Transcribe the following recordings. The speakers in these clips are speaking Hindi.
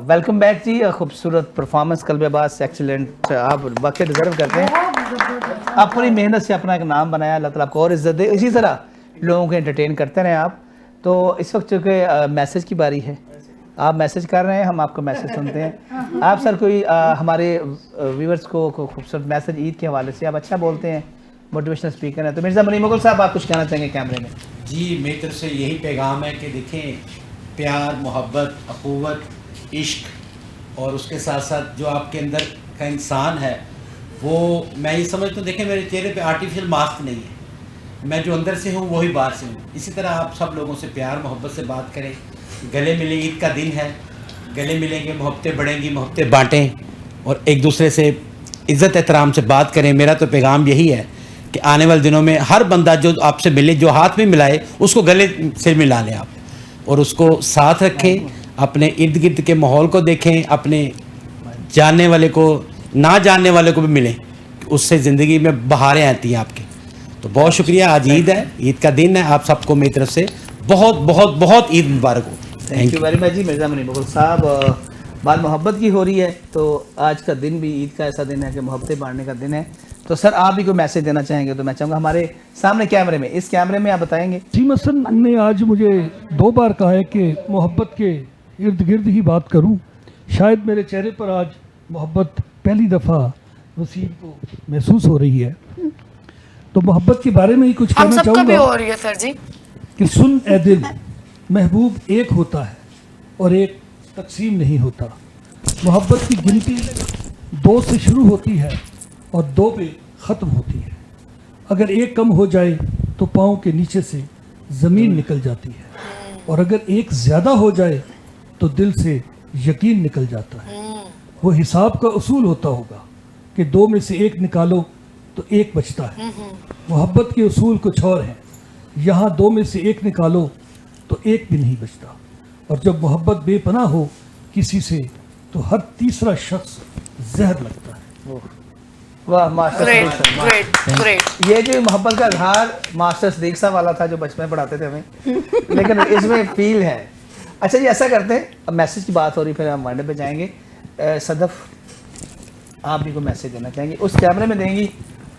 वेलकम बैक जी। खूबसूरत परफॉर्मेंस, कल्बे बास, एक्सीलेंट, आप वाकई डिजर्व करते हैं। आप पूरी मेहनत से अपना एक नाम बनाया, अल्लाह ताला आपको और इज्जत दे, इसी तरह लोगों को एंटरटेन करते रहें आप। तो इस वक्त चूँकि मैसेज की बारी है, आप मैसेज कर रहे हैं, हम आपको मैसेज सुनते हैं। आप सर कोई हमारे व्यूवर्स को खूबसूरत मैसेज ईद के हवाले से, आप अच्छा बोलते हैं, मोटिवेशनल स्पीकर हैं, तो मिर्ज़ा मनी मुगल साहब आप कुछ कहना चाहेंगे कैमरे में? जी, मेरी तरफ से यही पैगाम है कि देखें, प्यार, मोहब्बत, अखुवत, इश्क और उसके साथ साथ जो आपके अंदर का इंसान है वो, मैं ये समझता हूँ, देखें मेरे चेहरे पे आर्टिफिशियल मास्क नहीं है, मैं जो अंदर से हूँ वही बाहर से हूँ। इसी तरह आप सब लोगों से प्यार मोहब्बत से बात करें, गले मिलें, ईद का दिन है, गले मिलेंगे, मोहब्बतें बढ़ेंगी, मोहब्बतें बाँटें और एक दूसरे से इज़्ज़त एहतराम से बात करें। मेरा तो पैगाम यही है कि आने वाले दिनों में हर बंदा जो आपसे मिले, जो हाथ में मिलाए, उसको गले से मिला लें आप और उसको साथ रखें। अपने इर्द गिर्द के माहौल को देखें, अपने जानने वाले को, ना जानने वाले को भी मिलें, उससे ज़िंदगी में बहारें आती हैं आपके। तो बहुत शुक्रिया। आज ईद है, ईद का दिन है, आप सबको मेरी तरफ से बहुत बहुत बहुत ईद मुबारक हो। थैंक यू वेरी मच जी। मिर्ज़ा मनी मुगल साहब, बात मोहब्बत की हो रही है, तो आज का दिन भी ईद का ऐसा दिन है कि मोहब्बतें बांटने का दिन है। तो सर आप भी कोई मैसेज देना चाहेंगे तो मैं चाहूँगा हमारे सामने कैमरे में, इस कैमरे में आप बताएंगे। जी मसन ने आज मुझे 2 बार कहा है कि मोहब्बत के इर्द गिर्द ही बात करूं। शायद मेरे चेहरे पर आज मोहब्बत पहली दफ़ा वसीम को महसूस हो रही है, तो मोहब्बत के बारे में ही कुछ कहना हम सबका भी चाहूँगा हो रही है सर जी। कि सुन ए दिल, महबूब एक होता है और एक तकसीम नहीं होता। मोहब्बत की गिनती 2 से शुरू होती है और 2 पे ख़त्म होती है। अगर एक कम हो जाए तो पाँव के नीचे से ज़मीन निकल जाती है और अगर एक ज़्यादा हो जाए तो दिल से यकीन निकल जाता है। वो हिसाब का उसूल होता होगा कि 2 में से 1 निकालो तो 1 बचता है। मोहब्बत के उसूल कुछ और हैं। यहाँ 2 में से 1 निकालो तो 1 भी नहीं बचता। और जब मोहब्बत बेपनाह हो किसी से तो हर तीसरा शख्स जहर लगता है। वाह, मास्टर ग्रेट सदीक साहब। Great great. ये जो मोहब्बत का इजहार मास्टर सदीक साहब वाला था जो बचपन में पढ़ाते थे हमें, लेकिन इसमें फील है। अच्छा जी, ऐसा करते हैं, अब मैसेज की बात हो रही, फिर हम वर्ड पे जाएंगे। सदफ, आप भी कोई मैसेज देना चाहेंगे, उस कैमरे में देंगी,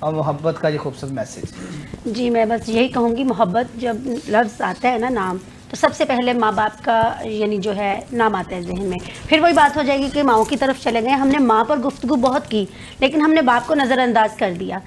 और मोहब्बत का ये खूबसूरत मैसेज। जी मैं बस यही कहूँगी, मोहब्बत जब लफ्ज़ आता है ना, नाम, तो सबसे पहले माँ बाप का यानी जो है नाम आता है जहन में। फिर वही बात हो जाएगी कि माँओं की तरफ चले गए। हमने माँ पर गुफ्तगू बहुत की लेकिन हमने बाप को नज़रअंदाज कर दिया।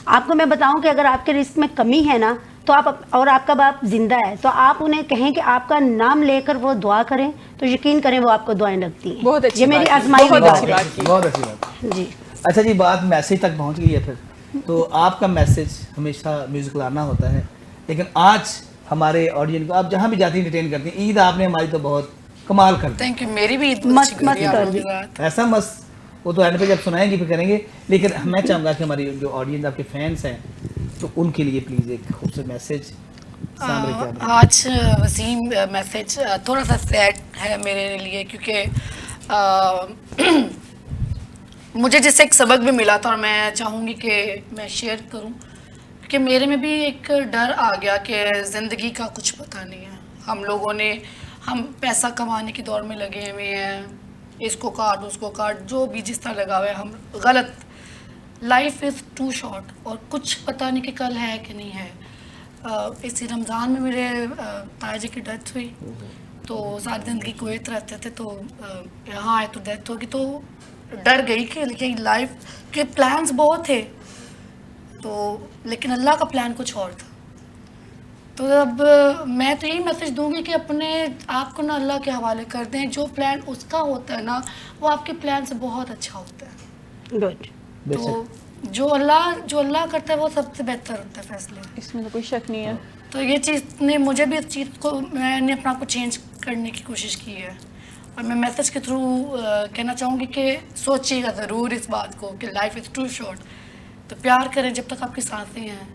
आपको मैं बताऊं कि अगर आपके रिस्क में कमी है ना, तो आप, और आपका बाप जिंदा है, तो आप उन्हें कहें कि आपका नाम लेकर वो दुआ करें, तो यकीन करें वो आपको दुआएं लगती हैं। बहुत अच्छी ये मेरी बात की, आजमाई हुई बहुत बात अच्छी है। बात की। बहुत अच्छी बात। जी अच्छा जी, बात मैसेज तक पहुंच गई है। फिर तो आपका मैसेज हमेशा म्यूजिक लाना होता है, लेकिन आज हमारे ऑडियंस को आप जहाँ भी जाती हैं एंटरटेन करती हैं। ईद आपने हमारी तो बहुत कमाल कर दी, थैंक यू। मेरी भी ईद मस्त अच्छी मस्त गुजरी आप कर लोगों दी। के साथ। ऐसा मस्त, वो तो एंड पे जब सुनाएंगे फिर करेंगे। लेकिन मैं चाहूँगा कि हमारी जो ऑडियंस, आपके फैंस हैं, तो उनके लिए प्लीज़ एक खूबसूरत मैसेज सामने क्या है। आज वसीम मैसेज थोड़ा सा सैड है मेरे लिए, क्योंकि मुझे जिससे एक सबक भी मिला था और मैं चाहूँगी कि मैं शेयर करूँ, कि मेरे में भी एक डर आ गया कि ज़िंदगी का कुछ पता नहीं है। हम पैसा कमाने की दौड़ में लगे हुए हैं, इसको काट उसको काट, जो भी जिस तरह लगा हुआ है, हम गलत। लाइफ इज़ टू शॉर्ट और कुछ पता नहीं कि कल है कि नहीं है। इसी रमज़ान में मेरे ताया जी की डेथ हुई, तो सारी ज़िंदगी कुवैत रहते थे, तो यहाँ आए तो डेथ होगी, तो डर गई कि लाइफ के प्लान्स बहुत थे, तो लेकिन अल्लाह का प्लान कुछ और था। तो अब मैं तो यही मैसेज दूंगी कि अपने आप को ना अल्लाह के हवाले कर दें। जो प्लान उसका होता है ना, वो आपके प्लान से बहुत अच्छा होता है। गुड। तो जो अल्लाह करता है वो सबसे बेहतर होता है फैसले, इसमें तो कोई शक नहीं है। तो ये चीज़ ने मुझे भी, इस चीज़ को मैंने अपना को चेंज करने की कोशिश की है। और मैं मैसेज के थ्रू कहना चाहूँगी कि सोचिएगा ज़रूर इस बात को कि लाइफ इज़ टू शॉर्ट। तो प्यार करें जब तक आपकी सांसें हैं,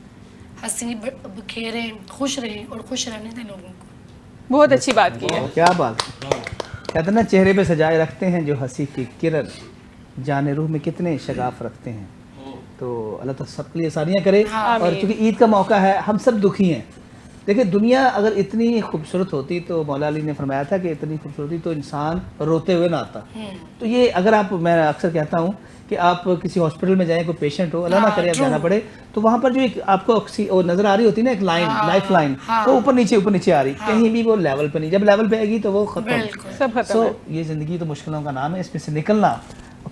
हंसी बखेरें, खुश रहें और खुश रहने दें लोगों को। बहुत अच्छी बात की है। क्या बात। कहते हैं ना, चेहरे पे सजाए रखते हैं जो हंसी की किरण, जाने रूह में कितने शगाफ रखते हैं। तो अल्लाह ताला सबके लिए सारियाँ करे। हाँ, और चूँकि ईद का मौका है, हम सब दुखी हैं, देखिए दुनिया अगर इतनी खूबसूरत होती तो मौला अली ने फरमाया था कि इतनी खूबसूरती तो इंसान रोते हुए ना आता। तो ये अगर आप, मैं अक्सर कहता हूँ कि आप किसी हॉस्पिटल में जाएं, कोई पेशेंट हो, अल्लाह ना करे आप जाना पड़े, तो वहाँ पर जो एक आपको वो नज़र आ रही होती है ना, एक लाइन, लाइफ लाइन, वो ऊपर नीचे आ रही, कहीं भी वो लेवल पे नहीं, जब लेवल पे आएगी तो वो खत्म। सब खत्म सो है। ये ज़िंदगी तो मुश्किलों का नाम है, इसमें से निकलना,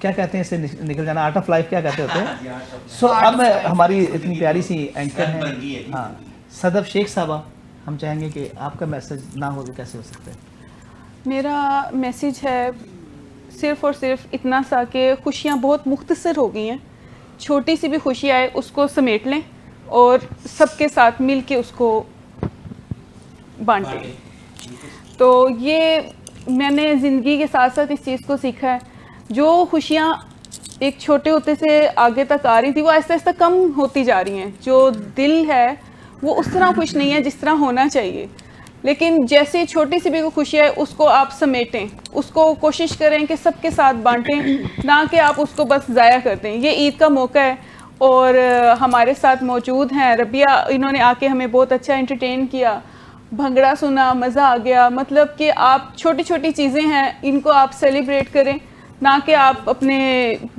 क्या कहते हैं, इससे निकल जाना, आर्ट ऑफ लाइफ क्या कहते होते हैं। सो अब हमारी इतनी प्यारी सी एंकर हैं, हाँ, सदफ शेख साहबा, हम चाहेंगे कि आपका मैसेज ना हो तो कैसे हो सकता है। मेरा मैसेज है सिर्फ़ और सिर्फ इतना सा कि खुशियाँ बहुत मुख्तसर हो गई हैं। छोटी सी भी खुशी आए उसको समेट लें और सबके साथ मिल के उसको बांटें। तो ये मैंने ज़िंदगी के साथ साथ इस चीज़ को सीखा है, जो खुशियाँ एक छोटे होते से आगे तक आ रही थी वो आहिस्ता आहिस्ता कम होती जा रही हैं। जो दिल है वो उस तरह खुश नहीं है जिस तरह होना चाहिए, लेकिन जैसे छोटी सी भी कोई खुशी है उसको आप समेटें, उसको कोशिश करें कि सबके साथ बांटें, ना कि आप उसको बस ज़ाया कर दें। ये ईद का मौका है और हमारे साथ मौजूद हैं रबिया, इन्होंने आके हमें बहुत अच्छा एंटरटेन किया, भंगड़ा सुना, मज़ा आ गया। मतलब कि आप छोटी छोटी चीज़ें हैं इनको आप सेलिब्रेट करें, ना कि आप अपने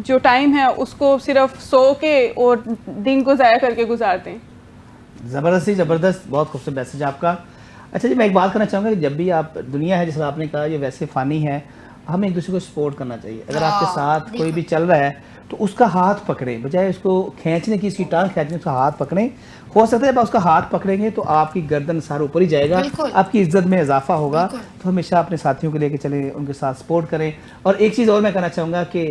जो टाइम है उसको सिर्फ सो के और दिन को ज़ाया करके गुजार दें। ज़बरदस्त, बहुत खूबसूरत मैसेज आपका। अच्छा जी, मैं एक बात करना चाहूँगा कि जब भी आप, दुनिया है जैसा आपने कहा ये वैसे फ़ानी है, हमें एक दूसरे को सपोर्ट करना चाहिए। अगर आपके साथ कोई भी चल रहा है तो उसका हाथ पकड़ें, बजाय उसको खींचने की, उसकी टांग खींचने, उसका हाथ पकड़ें। हो सकता है जब उसका हाथ पकड़ेंगे तो आपकी गर्दन सारा ऊपर ही जाएगा, आपकी इज्जत में इजाफा होगा। तो हमेशा अपने साथियों को लेकर चलें, उनके साथ सपोर्ट करें। और एक चीज़ और मैं कहना चाहूँगा कि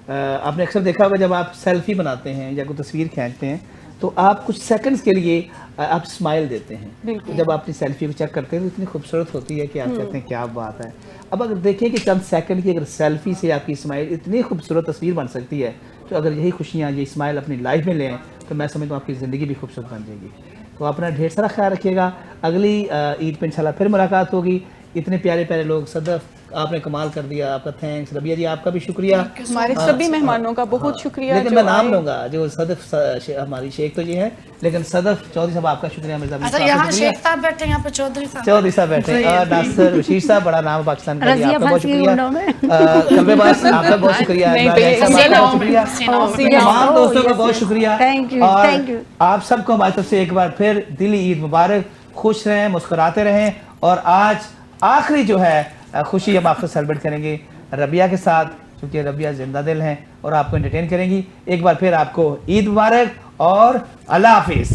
आपने अक्सर देखा होगा जब आप सेल्फी बनाते हैं या कोई तस्वीर खींचते हैं तो आप कुछ सेकंड्स के लिए आप स्माइल देते हैं। तो जब आप अपनी सेल्फी को चेक करते हैं तो इतनी खूबसूरत होती है कि आप कहते हैं क्या बात है। अब अगर देखें कि चंद सेकंड की अगर सेल्फी से आपकी स्माइल इतनी खूबसूरत तस्वीर बन सकती है, तो अगर यही खुशियाँ, ये स्माइल अपनी लाइफ में लें तो मैं समझता हूँ आपकी ज़िंदगी भी खूबसूरत बन जाएगी। तो अपना ढेर सारा ख्याल रखिएगा। अगली ईद पे इंशाल्लाह फिर मुलाकात होगी। इतने प्यारे प्यारे लोग, सदफ आपने कमाल कर दिया, आपका थैंक्स। रबिया जी आपका भी शुक्रिया, हमारे सभी मेहमानों का बहुत शुक्रिया। लेकिन मैं नाम लूँगा, जो सदफ हमारी शेख तो ये है, लेकिन सदफ चौधरी साहब आपका शुक्रिया। मिर्जा अच्छा, यहाँ शेख साहब बैठे, यहाँ पे चौधरी साहब बैठे, और नासिर बशीर साहब, बड़ा नाम पाकिस्तान का, आपका बहुत शुक्रिया। कल्बेबाज आपका बहुत शुक्रिया, तमाम दोस्तों का बहुत शुक्रिया। और आप सबको हमारी तरफ से एक बार फिर दिली ईद मुबारक। खुश रहें, मुस्कुराते रहें। और आज आखिरी जो है खुशी हम आपसे सेलिब्रेट करेंगे रबिया के साथ, क्योंकि रबिया जिंदा दिल हैं और आपको एंटरटेन करेंगी। एक बार फिर आपको ईद मुबारक और अल्लाह हाफिज़।